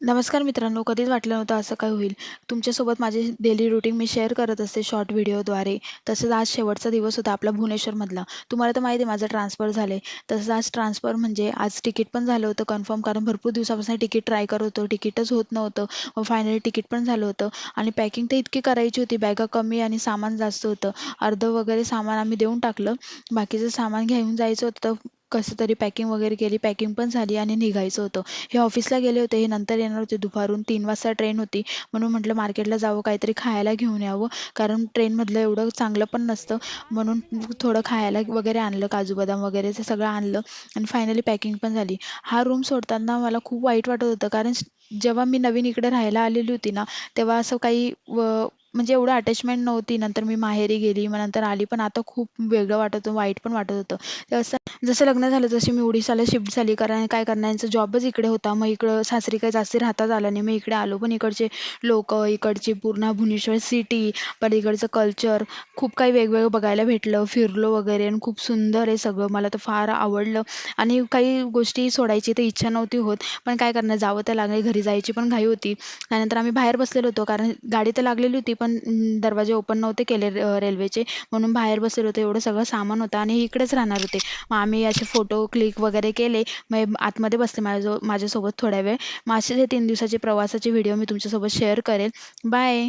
नमस्कार मित्रांनो, कधीच वाटलं नव्हतं असं काय होईल. तुमच्यासोबत माझे डेली रुटीन मी शेअर करत असते शॉर्ट व्हिडिओद्वारे. तसंच आज शेवटचा दिवस होता आपला भुवनेश्वरमधला. तुम्हाला तर माहिती आहे माझं ट्रान्सफर झालं आहे. तसंच आज ट्रान्सफर म्हणजे आज तिकीट पण झालं होतं कन्फर्म, कारण भरपूर दिवसापासून तिकीट ट्राय करत होतो. तिकीटच होत नव्हतं. मग फायनली तिकीट पण झालं होतं आणि पॅकिंग तर इतकी करायची होती. बॅगा कमी आणि सामान जास्त होतं. अर्धं वगैरे सामान आम्ही देऊन टाकलं. बाकीचं सामान घेऊन जायचं होतं. कसं तरी पॅकिंग वगैरे केली. पॅकिंग पण झाली आणि निघायचं होतं. हे ऑफिसला गेले होते, हे नंतर येणार होते दुपारून 3 वाजता ट्रेन होती. म्हणून म्हटलं मार्केटला जावं, काहीतरी खायला घेऊन यावं, कारण ट्रेनमधलं एवढं चांगलं पण नसतं. म्हणून थोडं खायला वगैरे आणलं, काजू बदाम वगैरे ते सगळं आणलं आणि फायनली पॅकिंग पण झाली. हा रूम सोडताना मला खूप वाईट वाटत होतं, कारण जेव्हा मी नवीन इकडे राहायला आलेली होती ना, तेव्हा असं काही म्हणजे एवढं अटॅचमेंट नव्हती. नंतर मी माहेरी गेली, मग नंतर आली, पण आता खूप वेगळं वाटत होतं, वाईट पण वाटत होतं. ते असं जसं लग्न झालं तशी मी उडीसाला शिफ्ट झाली, कारण काय करणार यांचा जॉबच इकडे होता. मग इकडं सासरी काही जास्त राहताच आलं नाही. मग इकडे आलो, पण इकडचे लोक, इकडची पूर्ण भुवनेश्वर सिटी, पण इकडचं कल्चर खूप काही वेगवेगळं बघायला भेटलं. फिरलो वगैरे आणि खूप सुंदर आहे सगळं. मला तर फार आवडलं आणि काही गोष्टी सोडायची तर इच्छा नव्हती होत, पण काय करणार, जावं तर लागेल. घरी जायची पण घाई होती. त्यानंतर आम्ही बाहेर बसलेलो होतो, कारण गाडी तर लागलेली होती, पण दरवाजे ओपन नव्हते केले रेल्वेचे, म्हणून बाहेर बसलेलो होतो. एवढं सगळं सामान होतं आणि इकडेच राहणार होते. मग आम्ही असे फोटो क्लिक वगैरे केले. मग आतमध्ये बसले माझ्यासोबत थोड्या वेळ. मग असेच हे 3 दिवसाचे प्रवासाचे व्हिडिओ मी तुमच्यासोबत शेअर करेल. बाय.